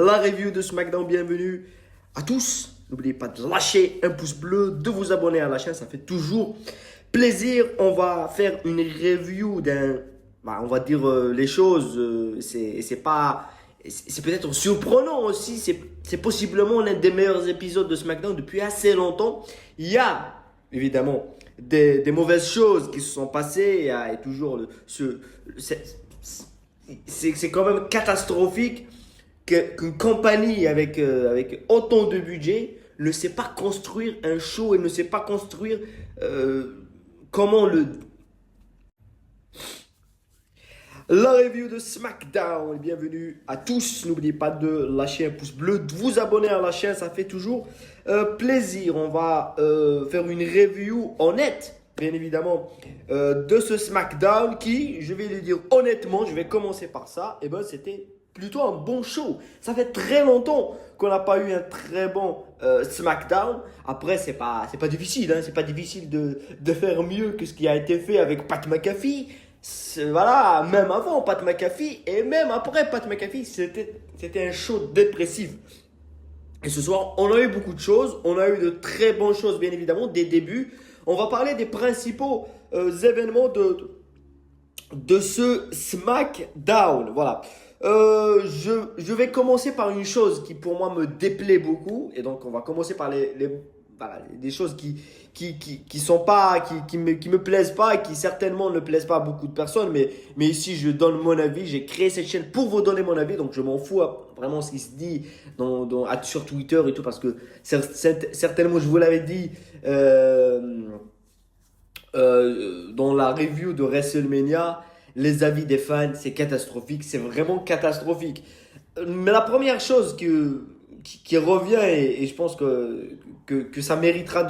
la review de SmackDown. Bienvenue à tous. N'oubliez pas de lâcher un pouce bleu, de vous abonner à la chaîne, ça fait toujours plaisir. On va faire une review on va dire les choses, c'est peut-être surprenant aussi, c'est possiblement l'un des meilleurs épisodes de SmackDown depuis assez longtemps. Il y a évidemment des mauvaises choses qui se sont passées, il y a toujours c'est quand même catastrophique qu'une compagnie avec autant de budget ne sait pas construire un show et ne sait pas construire comment la review de SmackDown. Bienvenue à tous. N'oubliez pas de lâcher un pouce bleu, de vous abonner à la chaîne, ça fait toujours plaisir. On va faire une review honnête, bien évidemment, de ce SmackDown qui, je vais le dire honnêtement, je vais commencer par ça, c'était plutôt un bon show. Ça fait très longtemps qu'on n'a pas eu un très bon SmackDown. Après, c'est pas difficile, hein, c'est pas difficile de faire mieux que ce qui a été fait avec Pat McAfee. Voilà, même avant Pat McAfee et même après Pat McAfee, c'était un show dépressif. Et ce soir, on a eu beaucoup de choses, on a eu de très bonnes choses, bien évidemment, des débuts. On va parler des principaux événements de ce SmackDown. Voilà. Je vais commencer par une chose qui pour moi me déplaît beaucoup. Et donc on va commencer par des choses qui sont pas, qui me plaisent pas et qui certainement ne plaisent pas à beaucoup de personnes. Mais ici je donne mon avis. J'ai créé cette chaîne pour vous donner mon avis. Donc je m'en fous vraiment ce qui se dit sur Twitter et tout. Parce que certainement, je vous l'avais dit dans la review de WrestleMania, les avis des fans, c'est catastrophique, c'est vraiment catastrophique. Mais la première chose qui revient, et je pense que ça méritera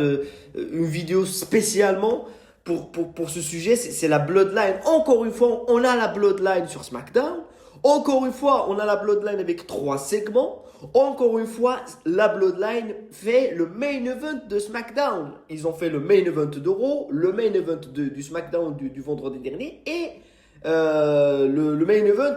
une vidéo spécialement pour ce sujet, c'est la Bloodline. Encore une fois, on a la Bloodline sur SmackDown. Encore une fois, on a la Bloodline avec 3 segments. Encore une fois, la Bloodline fait le main event de SmackDown. Ils ont fait le main event de Raw, le main event du SmackDown du vendredi dernier et le main event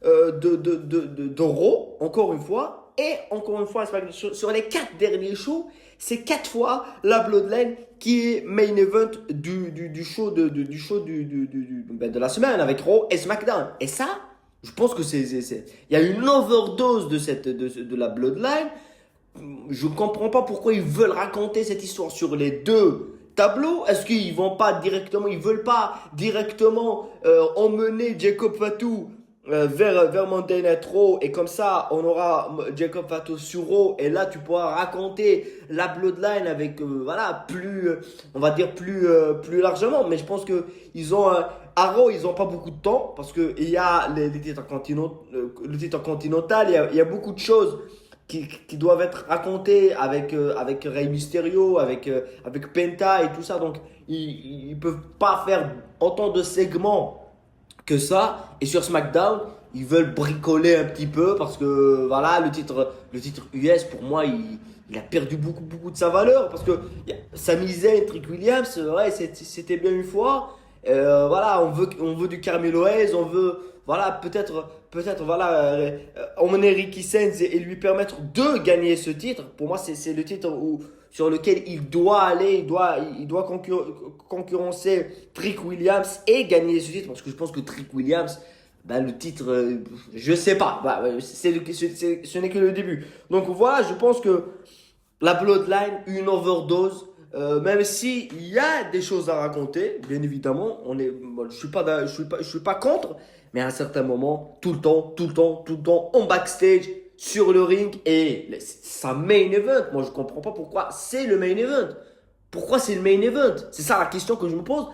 de Raw, encore une fois. Et encore une fois, sur les 4 derniers shows, c'est 4 fois la Bloodline qui est main event du show de la semaine avec Raw et SmackDown. Et ça, je pense que il y a une overdose de la Bloodline. Je ne comprends pas pourquoi ils veulent raconter cette histoire sur les 2 tableaux. Est-ce qu'ils veulent pas directement emmener Jacob Fatu vers Monday Night Raw, et comme ça on aura Jacob Fatu sur Raw, et là tu pourras raconter la Bloodline avec on va dire plus largement. Mais je pense que à Raw ils ont pas beaucoup de temps parce que il y a le titre continental, il y a beaucoup de choses qui doivent être racontées avec Rey Mysterio, avec Penta et tout ça. Donc ils peuvent pas faire autant de segments que ça. Et sur SmackDown, ils veulent bricoler un petit peu parce que voilà, le titre US, pour moi, il a perdu beaucoup de sa valeur, parce que Sami Zayn, Trick Williams, ouais, c'était bien une fois. Voilà, on veut du Carmelo Hayes, on veut peut-être emmener Ricky Sainz et lui permettre de gagner ce titre. Pour moi, c'est le titre sur lequel il doit aller, il doit concurrencer Trick Williams et gagner ce titre, parce que je pense que Trick Williams, le titre, je sais pas, ce n'est que le début. Donc voilà, je pense que la Bloodline, une overdose. Même si il y a des choses à raconter, bien évidemment, je suis pas contre, mais à un certain moment, tout le temps, on backstage, sur le ring, et ça main event. Moi, je comprends pas pourquoi c'est le main event. Pourquoi c'est le main event? C'est ça la question que je me pose.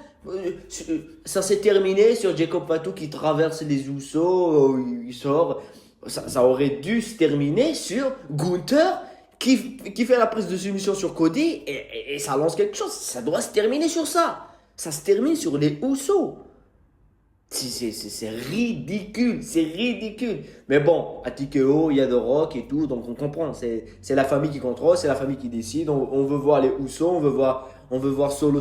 Ça s'est terminé sur Jacob Fatu qui traverse les Usos, il sort. Ça aurait dû se terminer sur Gunther qui fait la prise de soumission sur Cody, et ça lance quelque chose. Ça doit se terminer sur ça. Ça se termine sur les Usos. C'est ridicule, c'est ridicule. Mais bon, à TKO, il y a The Rock et tout, donc on comprend. C'est la famille qui contrôle, c'est la famille qui décide. On veut voir les Usos, on veut voir Solo.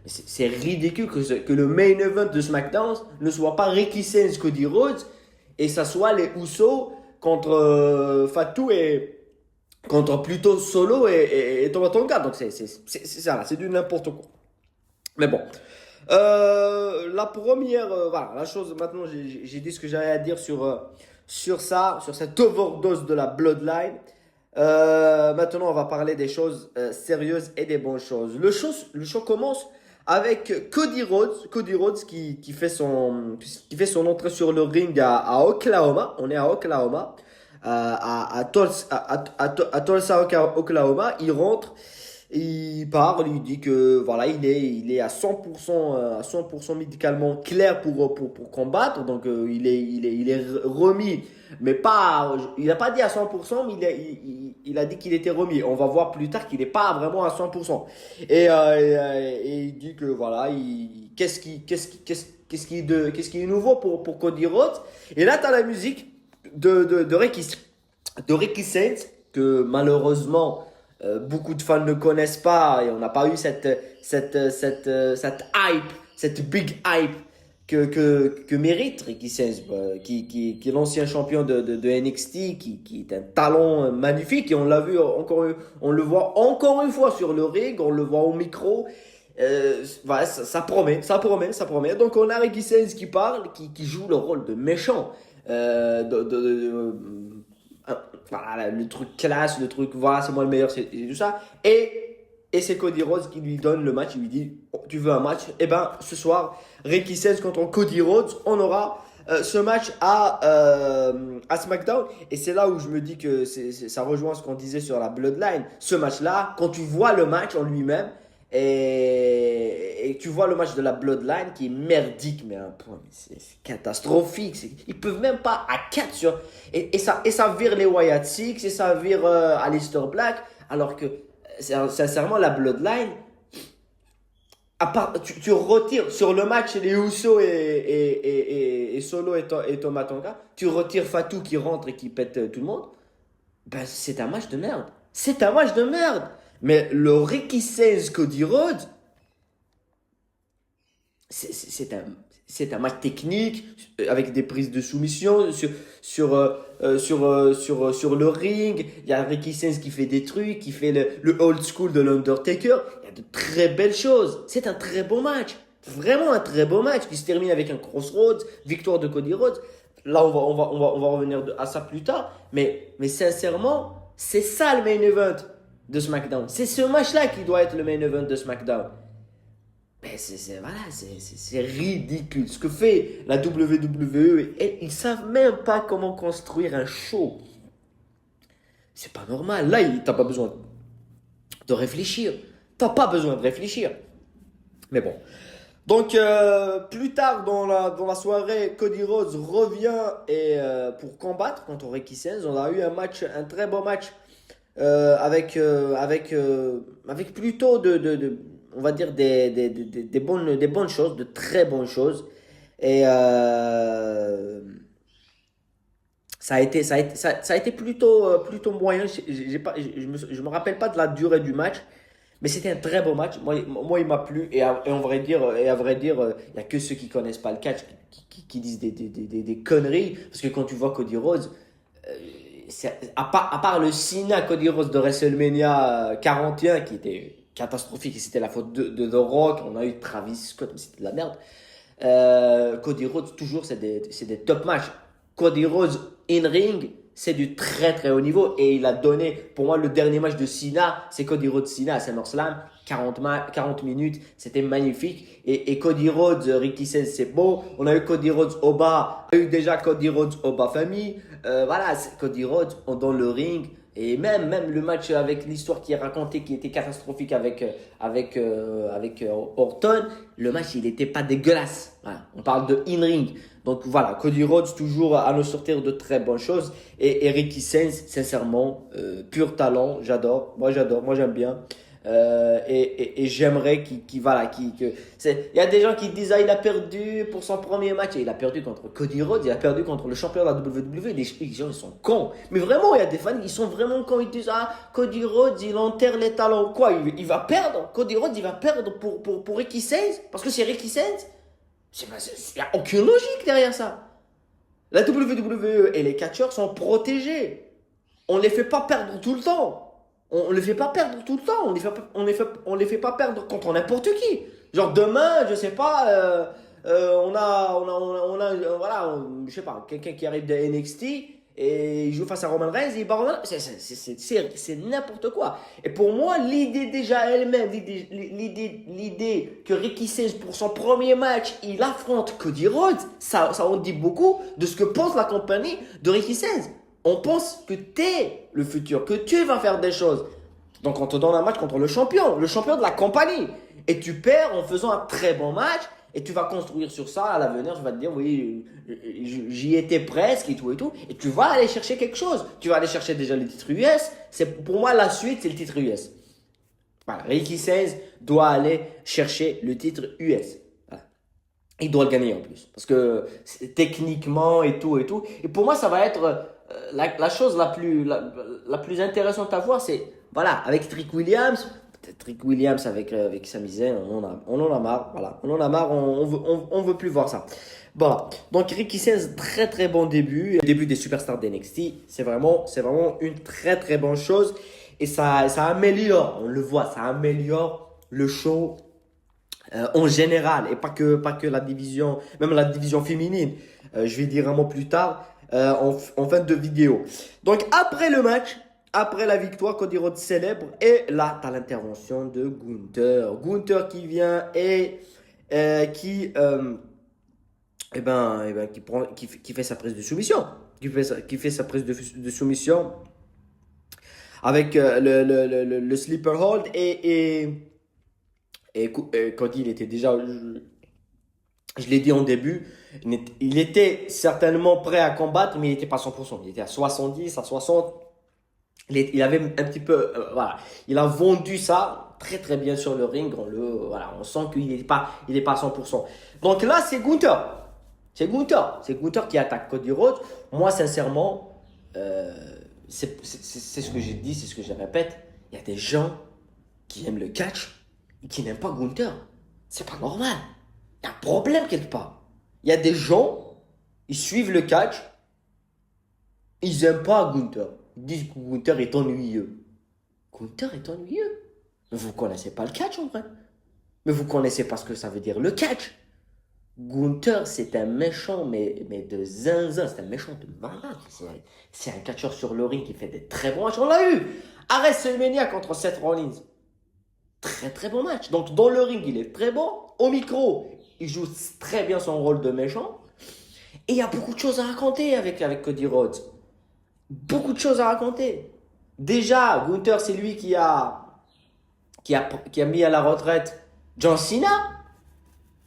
C'est ridicule que le main event de SmackDown ne soit pas Ricky Sainz, Cody Rhodes, et ça soit les Usos contre Fatou et contre plutôt Solo et Thomas Tonga. Donc c'est ça, là, c'est du n'importe quoi. Mais bon. La première, voilà, la chose, maintenant j'ai dit ce que j'avais à dire sur ça, sur cette overdose de la Bloodline. Maintenant, on va parler des choses sérieuses et des bonnes choses. Le show commence avec Cody Rhodes, qui fait son entrée sur le ring à Oklahoma. On est à Oklahoma, à Tulsa, Oklahoma. Il rentre, il parle, il dit que voilà, il est à 100%, à 100% médicalement clair pour combattre. Donc, il est remis, mais pas, il n'a pas dit à 100%, mais il a dit qu'il était remis. On va voir plus tard qu'il n'est pas vraiment à 100%. Et il dit que voilà, qu'est-ce qui est nouveau pour Cody Rhodes. Et là, tu as la musique de Ricky Saints, que malheureusement, beaucoup de fans ne connaissent pas, et on n'a pas eu cette hype, cette big hype que mérite Ricky Saints, qui est l'ancien champion de NXT, qui est un talent magnifique, et on l'a vu on le voit encore une fois sur le ring, on le voit au micro. Voilà, ça promet. Donc on a Ricky Saints qui parle, qui joue le rôle de méchant, voilà, le truc classe, le truc, voilà, c'est moi le meilleur, c'est tout ça. Et c'est Cody Rhodes qui lui donne le match. Il lui dit, oh, tu veux un match? Eh ben, ce soir, Ricky Saints contre Cody Rhodes, on aura ce match à SmackDown. Et c'est là où je me dis que ça rejoint ce qu'on disait sur la Bloodline. Ce match-là, quand tu vois le match en lui-même, et tu vois le match de la Bloodline qui est merdique, mais à un point, c'est catastrophique. Ils peuvent même pas à 4 sur. Et ça vire les Wyatt Six, et ça vire Aleister Black, alors que sincèrement, la Bloodline, à part, tu retires sur le match les Usos et Solo et Thomas Tonga, tu retires Fatou qui rentre et qui pète tout le monde. Ben, c'est un match de merde. C'est un match de merde. Mais le Ricky Saints Cody Rhodes, c'est un match technique avec des prises de soumission sur le ring. Il y a Ricky Saints qui fait des trucs, qui fait le old school de l'Undertaker. Il y a de très belles choses. C'est un très beau match. Vraiment un très beau match qui se termine avec un Crossroads, victoire de Cody Rhodes. Là, on va revenir à ça plus tard. Mais sincèrement, c'est ça le main event de SmackDown. C'est ce match-là qui doit être le main event de SmackDown. Mais c'est ridicule. Ce que fait la WWE, ils savent même pas comment construire un show. C'est pas normal. Là, t'as pas besoin de réfléchir. T'as pas besoin de réfléchir. Mais bon. Donc, plus tard dans la soirée, Cody Rhodes revient pour combattre contre Ricky Saints. On a eu un très beau match avec plutôt on va dire des bonnes choses, de très bonnes choses. Et ça a été plutôt moyen. Je me rappelle pas de la durée du match, mais c'était un très beau match. Moi il m'a plu. Et à vrai dire, il y a que ceux qui connaissent pas le catch qui disent des conneries. Parce que quand tu vois Cody Rhodes, à part le Cena Cody Rhodes de WrestleMania 41 qui était catastrophique et c'était la faute de The Rock, on a eu Travis Scott, mais c'était de la merde. Cody Rhodes, toujours, c'est des top matchs. Cody Rhodes in ring, c'est du très très haut niveau, et il a donné, pour moi, le dernier match de Cena, c'est Cody Rhodes Cena à SummerSlam, 40 minutes, c'était magnifique. Et Cody Rhodes, Ricky Saints, c'est beau. On a eu Cody Rhodes Oba, on a eu déjà Cody Rhodes Oba famille. Voilà, Cody Rhodes dans le ring. Et même le match avec l'histoire qui est racontée, qui était catastrophique avec Orton, le match il n'était pas dégueulasse. Voilà, on parle de in-ring. Donc voilà, Cody Rhodes toujours à nous sortir de très bonnes choses. Et Ricky Saints, sincèrement, pur talent, j'adore, moi j'aime bien. Et j'aimerais il y a des gens qui disent il a perdu pour son premier match, et il a perdu contre Cody Rhodes, il a perdu contre le champion de la WWE. Les gens ils sont cons, mais vraiment il y a des fans, ils sont vraiment cons. Ils disent Cody Rhodes il enterre les talents. Quoi, il va perdre? Cody Rhodes il va perdre pour Ricky Saints parce que c'est Ricky Saints? Il n'y a aucune logique derrière ça. La WWE et les catcheurs sont protégés. On ne les fait pas perdre tout le temps. On ne les fait pas perdre tout le temps. On les fait pas perdre contre n'importe qui. Genre demain, je sais pas, voilà, je sais pas, quelqu'un qui arrive de NXT et il joue face à Roman Reigns, il bat Roman Reigns. C'est n'importe quoi. Et pour moi, l'idée déjà elle-même, l'idée que Ricky Sales pour son premier match, il affronte Cody Rhodes, ça en dit beaucoup de ce que pense la compagnie de Ricky Sales. On pense que tu es le futur, que tu vas faire des choses. Donc on te donne un match contre le champion de la compagnie. Et tu perds en faisant un très bon match. Et tu vas construire sur ça à l'avenir. Tu vas te dire, oui, j'y étais presque et tout et tout. Et tu vas aller chercher quelque chose. Tu vas aller chercher déjà le titre US. Pour moi, la suite, c'est le titre US. Voilà. Ricky Sales doit aller chercher le titre US. Voilà. Il doit le gagner en plus. Parce que techniquement et tout et tout. Et pour moi, ça va être la chose la plus intéressante à voir. C'est, voilà, avec Trick Williams. Peut-être Rick Williams avec Sami Zayn, on en a marre, voilà, on en a marre, on veut plus voir ça. Voilà, donc Ricky Sales, très très bon début, début des superstars d'NXT, c'est vraiment une très très bonne chose et ça améliore, on le voit, ça améliore le show en général et pas que la division, même la division féminine. Je vais dire un mot plus tard en fin de vidéo. Donc après le match. Après la victoire, Cody Rhodes célèbre et là, tu as l'intervention de Gunther. Gunther qui vient et qui fait sa prise de soumission. Qui fait sa prise de soumission avec le sleeper hold et Cody, il était déjà, je l'ai dit en début, il était certainement prêt à combattre, mais il n'était pas 100%. Il était à 70, à 60. Il avait un petit peu, voilà, il a vendu ça très très bien sur le ring. On sent qu'il n'est pas à 100%. Donc là, c'est Gunther. C'est Gunther qui attaque Cody Rhodes. Moi, sincèrement, c'est ce que j'ai dit, c'est ce que je répète. Il y a des gens qui aiment le catch et qui n'aiment pas Gunther. C'est pas normal. Il y a un problème quelque part. Il y a des gens, ils suivent le catch, ils n'aiment pas Gunther. Ils disent que Gunther est ennuyeux. Gunther est ennuyeux. Mais vous ne connaissez pas le catch en vrai. Mais vous ne connaissez pas ce que ça veut dire le catch. Gunther, c'est un méchant, mais de zinzin. C'est un méchant de malade. C'est un catcheur sur le ring qui fait des très bons matchs. On l'a eu à WrestleMania contre Seth Rollins. Très très bon match. Donc dans le ring, il est très bon. Au micro, il joue très bien son rôle de méchant. Et il y a beaucoup de choses à raconter avec Cody Rhodes. Beaucoup de choses à raconter. Déjà, Gunther, c'est lui qui a mis à la retraite John Cena.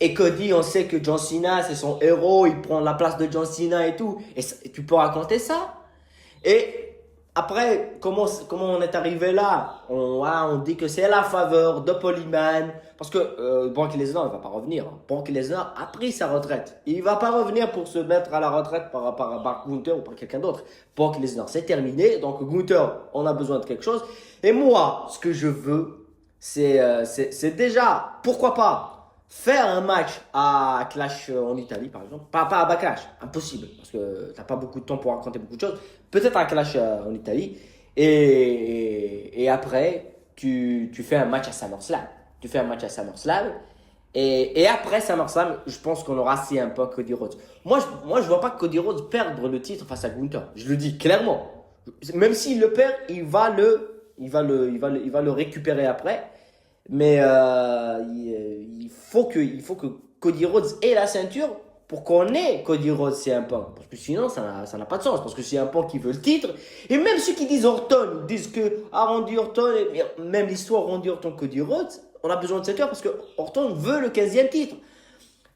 Et Cody, on sait que John Cena, c'est son héros, il prend la place de John Cena et tout. Et tu peux raconter ça. Et après, comment on est arrivé là? On dit que c'est la faveur de Polyman. Parce que Brock Lesnar ne va pas revenir. Brock Lesnar a pris sa retraite. Il ne va pas revenir pour se mettre à la retraite par Gunther ou par quelqu'un d'autre. Brock Lesnar, c'est terminé. Donc Gunther, on a besoin de quelque chose. Et moi, ce que je veux, c'est déjà, pourquoi pas, faire un match à Clash en Italie, par exemple. Pas à Backlash, impossible. Parce que tu n'as pas beaucoup de temps pour raconter beaucoup de choses. Peut-être à Clash en Italie. Et après, tu fais un match à SummerSlam. Tu fais un match à SummerSlam. Et après SummerSlam, je pense qu'on aura CM Punk, Cody Rhodes. Moi, je vois pas Cody Rhodes perdre le titre face à Gunther. Je le dis clairement. Même s'il le perd, il va le récupérer après. Mais il faut que Cody Rhodes ait la ceinture pour qu'on ait Cody Rhodes CM Punk. Parce que sinon, ça n'a pas de sens. Parce que c'est un Punk qui veut le titre. Et même ceux qui disent Orton, ils disent que Randy Orton, même l'histoire Randy Orton, Cody Rhodes, on a besoin de ceinture parce que Orton veut le 15e titre.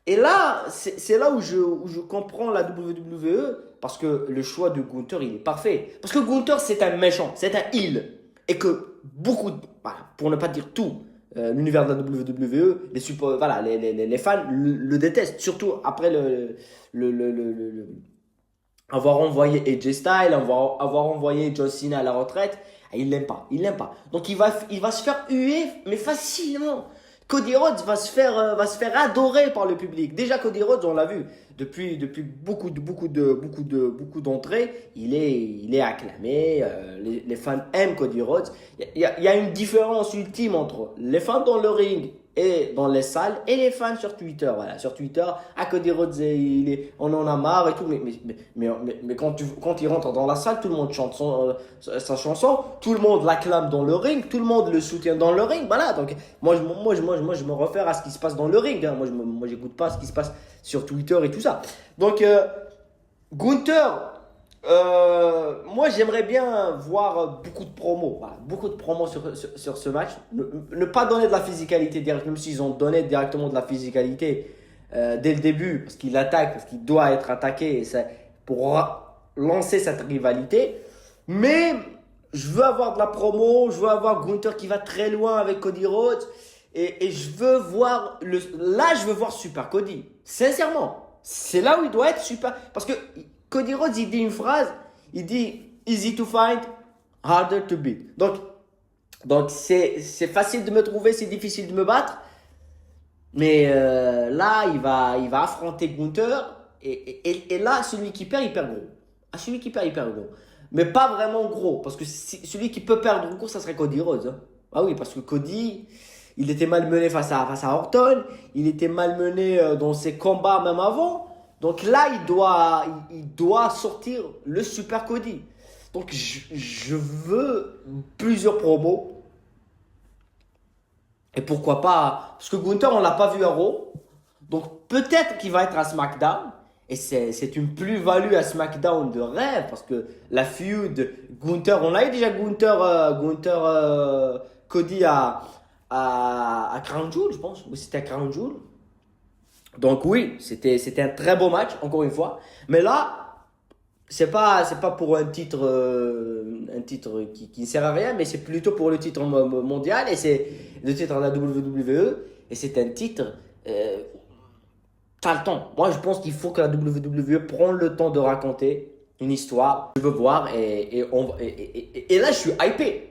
Et là, c'est là où je comprends la WWE. Parce que le choix de Gunther, il est parfait. Parce que Gunther, c'est un méchant, c'est un heel. Et que beaucoup, pour ne pas dire tout, l'univers de la WWE, les fans le détestent, surtout après avoir envoyé AJ Styles, avoir envoyé John Cena à la retraite. Il l'aime pas. Donc il va se faire huer, mais facilement. Cody Rhodes va se faire adorer par le public. Déjà, Cody Rhodes, on l'a vu, depuis beaucoup d'entrées, il est acclamé. Les fans aiment Cody Rhodes. Il y a une différence ultime entre les fans dans le ring et dans les salles et les fans sur Twitter. Voilà, sur Twitter, Cody Rhodes, on en a marre et tout. Mais quand il rentre dans la salle, tout le monde chante sa chanson, tout le monde l'acclame dans le ring, tout le monde le soutient dans le ring. Voilà, donc moi je me réfère à ce qui se passe dans le ring. Hein. Moi j'écoute pas ce qui se passe sur Twitter et tout ça. Donc Gunther, moi j'aimerais bien voir beaucoup de promos, voilà, beaucoup de promos sur ce match. Ne pas donner de la physicalité direct, même s'ils ont donné directement de la physicalité dès le début, parce qu'il attaque, parce qu'il doit être attaqué pour lancer cette rivalité. Mais je veux avoir de la promo, je veux avoir Gunther qui va très loin avec Cody Rhodes. Et je veux voir je veux voir Super Cody. Sincèrement, c'est là où il doit être super. Parce que Cody Rhodes, il dit une phrase, il dit easy to find, harder to beat. Donc c'est facile de me trouver, c'est difficile de me battre. Mais là, il va affronter Gunther. Et là, celui qui perd, il perd gros. Ah, celui qui perd, il perd gros. Mais pas vraiment gros. Parce que celui qui peut perdre gros, ça serait Cody Rhodes. Hein. Ah oui, parce que Cody, il était malmené face à Orton. Il était malmené dans ses combats même avant. Donc là, il doit sortir le Super Cody. Donc je veux plusieurs promos. Et pourquoi pas, parce que Gunther, on ne l'a pas vu à Raw. Donc peut-être qu'il va être à SmackDown. Et c'est une plus-value à SmackDown de rêve. Parce que la feud Gunther, on a eu déjà Gunther Cody à Crown Jewel, je pense. Oui, c'était à Crown Jewel. Donc oui, c'était un très beau match, encore une fois. Mais là, c'est pas pour un titre qui ne sert à rien, mais c'est plutôt pour le titre mondial et c'est le titre de la WWE et c'est un titre. T'as le temps. Moi, je pense qu'il faut que la WWE prenne le temps de raconter une histoire. Je veux voir et là, je suis hypé.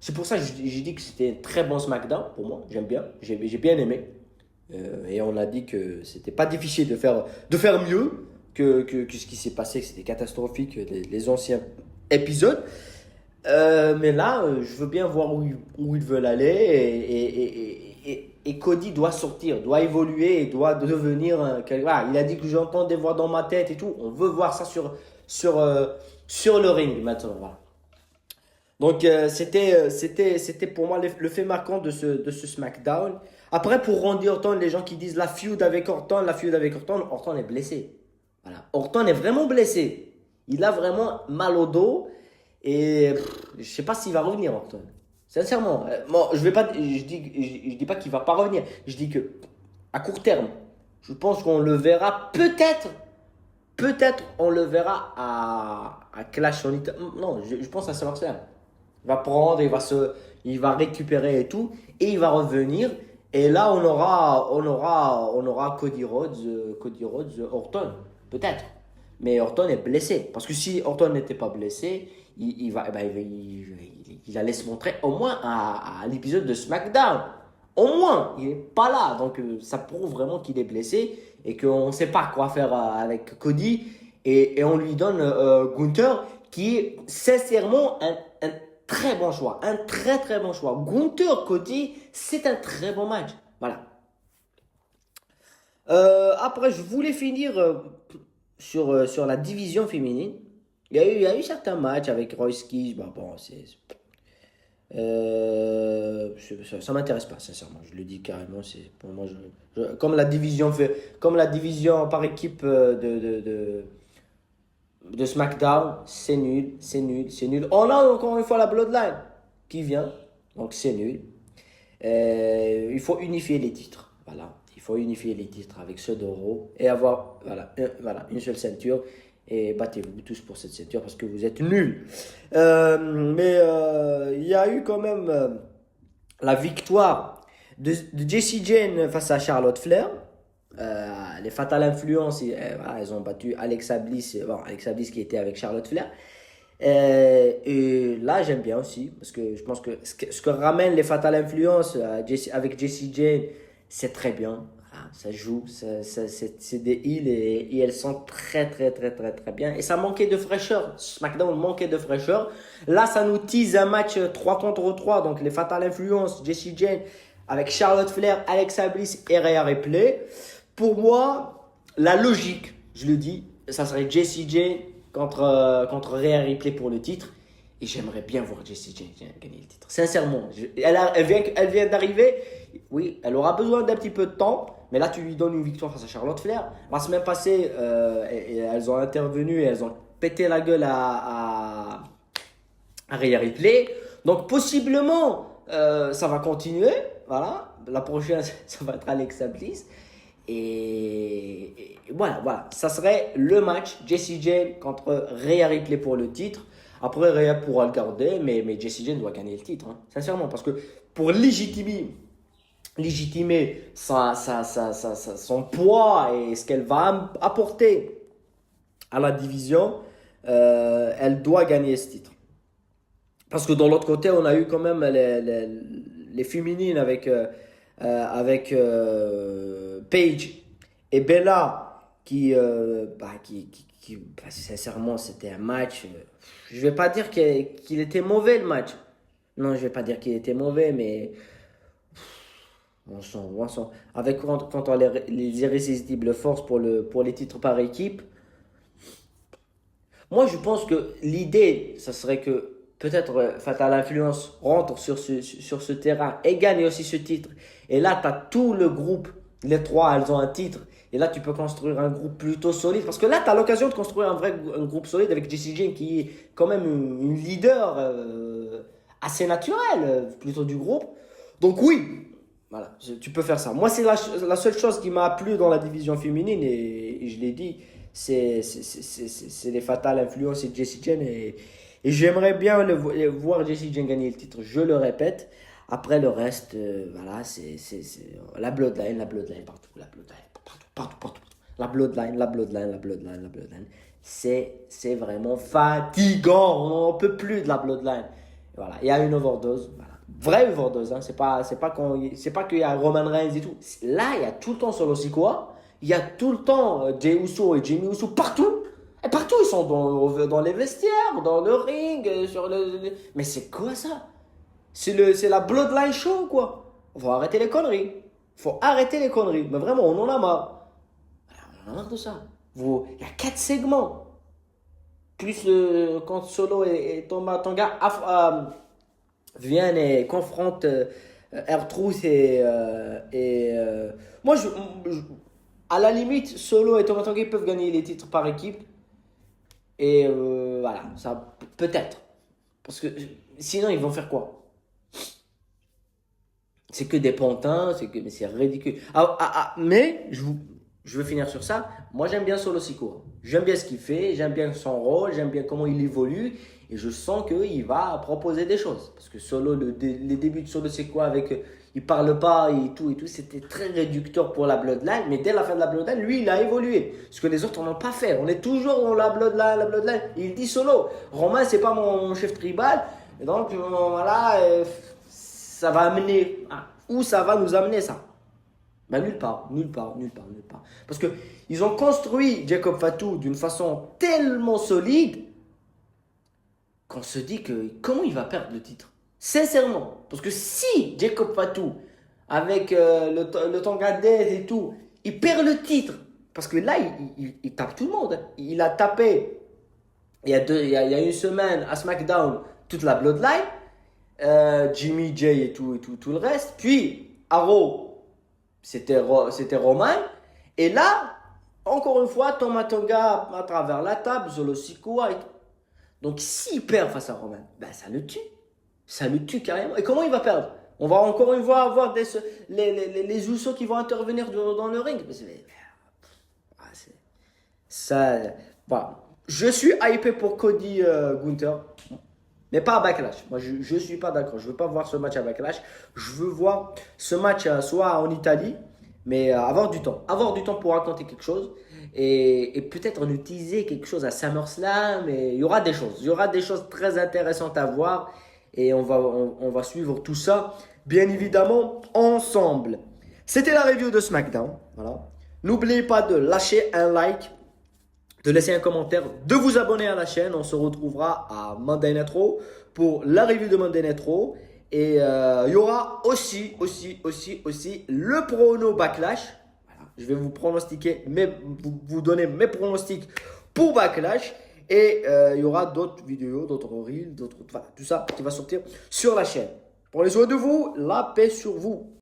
C'est pour ça que j'ai dit que c'était un très bon SmackDown pour moi. J'aime bien, j'ai bien aimé. Et on a dit que c'était pas difficile de faire mieux que ce qui s'est passé, que c'était catastrophique les anciens épisodes. Mais là, je veux bien voir où ils veulent aller et Cody doit sortir, doit évoluer et doit devenir voilà, il a dit que j'entends des voix dans ma tête et tout. On veut voir ça sur le ring maintenant. Voilà. Donc c'était pour moi le fait marquant de ce SmackDown. Après, pour Randy Orton, les gens qui disent la feud avec Orton, Orton est blessé. Voilà. Orton est vraiment blessé. Il a vraiment mal au dos. Et je ne sais pas s'il va revenir, Orton. Sincèrement. Bon, je dis pas qu'il ne va pas revenir. Je dis que à court terme, je pense qu'on le verra peut-être on le verra à Clash on It. Non, je pense à SummerSlam. Il va prendre, il va récupérer et tout. Et il va revenir. Et là, on aura Cody Rhodes, Orton, peut-être. Mais Orton est blessé. Parce que si Orton n'était pas blessé, il allait se montrer au moins à l'épisode de SmackDown. Au moins, il n'est pas là. Donc, ça prouve vraiment qu'il est blessé et qu'on ne sait pas quoi faire avec Cody. Et on lui donne Gunther, qui est sincèrement un très bon choix, un très très bon choix. Gunther Cody, c'est un très bon match. Voilà. Après, je voulais finir sur la division féminine. Il y a eu certains matchs avec Royce Keys. Bon, ça m'intéresse pas, sincèrement. Je le dis carrément. C'est pour moi, comme la division par équipe de SmackDown, c'est nul. On a encore une fois la Bloodline qui vient, donc c'est nul. Il faut unifier les titres, voilà. Il faut unifier les titres avec ceux de Raw et avoir une seule ceinture et battez-vous tous pour cette ceinture parce que vous êtes nuls. Mais il y a eu quand même la victoire de Jessie Jane face à Charlotte Flair. Les Fatal Influence, elles ont battu Alexa Bliss qui était avec Charlotte Flair. Et là, j'aime bien aussi, parce que je pense que ce que ramène les Fatal Influence avec Jessie Jane, c'est très bien. Ah, ça joue, c'est des heals et elles sont très, très, très, très, très bien. Et ça manquait de fraîcheur. SmackDown manquait de fraîcheur. Là, ça nous tease un match 3 contre 3. Donc, les Fatal Influence, Jessie Jane, avec Charlotte Flair, Alexa Bliss et Rhea Ripley. Pour moi, la logique, je le dis, ça serait Jessie Jane contre Rhea Ripley pour le titre. Et j'aimerais bien voir Jessie Jane gagner le titre. Sincèrement, elle vient d'arriver. Oui, elle aura besoin d'un petit peu de temps. Mais là, tu lui donnes une victoire face à Charlotte Flair. La semaine passée, et elles ont intervenu et elles ont pété la gueule à Rhea Ripley. Donc, possiblement, ça va continuer. Voilà. La prochaine, ça va être Alexa Bliss. Et voilà, voilà. Ça serait le match Jessie Jane contre Rhea Ripley pour le titre. Après, Rhea pourra le garder, mais Jessie Jane doit gagner le titre. Hein, sincèrement, parce que pour légitimer son poids et ce qu'elle va apporter à la division, elle doit gagner ce titre. Parce que dans l'autre côté, on a eu quand même les féminines avec Paige et Bella qui, sincèrement, c'était un match. Je vais pas dire qu'il était mauvais le match. Non, je vais pas dire qu'il était mauvais, mais on sent. Avec quand on a les irrésistibles forces pour les titres par équipe, moi je pense que l'idée, ça serait que peut-être Fatal Influence rentre sur ce terrain et gagne aussi ce titre. Et là, tu as tout le groupe, les trois, elles ont un titre. Et là, tu peux construire un groupe plutôt solide. Parce que là, tu as l'occasion de construire un groupe solide avec Jessie Jane qui est quand même une leader assez naturelle, plutôt du groupe. Donc oui, voilà, tu peux faire ça. Moi, c'est la seule chose qui m'a plu dans la division féminine, et je l'ai dit, c'est les Fatal Influence et Jessie Jane. Et j'aimerais bien voir Jessie Jane gagner le titre, je le répète. Après le reste, voilà, c'est la Bloodline, partout, la Bloodline, partout. La Bloodline. C'est vraiment fatigant, on n'en peut plus de la Bloodline. Et voilà, il y a une overdose, voilà. Vraie overdose, hein. C'est pas qu'il y a Roman Reigns et tout. Là, il y a tout le temps Solo Sikoa, il y a tout le temps Jey Uso et Jimmy Uso partout. Et partout, ils sont dans les vestiaires, dans le ring, Mais c'est quoi ça? C'est la Bloodline Show, quoi. Faut arrêter les conneries. Faut arrêter les conneries. Mais vraiment, on en a marre. On en a marre de ça. Il y a 4 segments. Plus quand Solo et Tonga viennent et confrontent R-Truth moi, à la limite, Solo et Tonga peuvent gagner les titres par équipe. Et voilà, ça peut-être. Parce que sinon, ils vont faire quoi? C'est que des pantins, mais c'est ridicule. Mais je veux finir sur ça. Moi, j'aime bien Solo Sikoa. J'aime bien ce qu'il fait, j'aime bien son rôle, j'aime bien comment il évolue. Et je sens qu'il va proposer des choses. Parce que les débuts de Solo Sikoa il parle pas et tout, c'était très réducteur pour la Bloodline. Mais dès la fin de la Bloodline, lui, il a évolué. Ce que les autres n'ont pas fait. On est toujours dans la Bloodline. Il dit Solo. Romain, c'est pas mon chef tribal. Et donc, voilà, ça va amener. Où ça va nous amener, ça? Ben, nulle part. Parce que ils ont construit Jacob Fatu d'une façon tellement solide qu'on se dit que comment il va perdre le titre? Sincèrement. Parce que si Jacob Fatu, avec le Tonga Death et tout, il perd le titre. Parce que là, il tape tout le monde. Hein. Il a tapé, il y a une semaine à SmackDown, toute la Bloodline. Jimmy, Jay et tout le reste. Puis, à Raw, c'était Roman. Et là, encore une fois, Tonga à travers la table, Solo Sikoa et tout. Donc, s'il perd face à Roman, ben, ça le tue. Ça le tue carrément. Et comment il va perdre? On va encore une fois avoir les Usos qui vont intervenir dans le ring. Ça, voilà. Je suis hypé pour Cody Gunther. Mais pas à Backlash. Moi, je ne suis pas d'accord. Je ne veux pas voir ce match à Backlash. Je veux voir ce match soit en Italie, Mais avoir du temps pour raconter quelque chose et peut-être en utiliser quelque chose à SummerSlam. Et il y aura des choses très intéressantes à voir et on va suivre tout ça, bien évidemment, ensemble. C'était la review de SmackDown. Voilà. N'oubliez pas de lâcher un like, de laisser un commentaire, de vous abonner à la chaîne. On se retrouvera à Monday Night Raw pour la review de Monday Night Raw. Et il y aura aussi le prono Backlash. Voilà. Je vais vous pronostiquer, vous donner mes pronostics pour Backlash. Et il y aura d'autres vidéos, d'autres reels, voilà, tout ça qui va sortir sur la chaîne. Prenez soin de vous, la paix sur vous.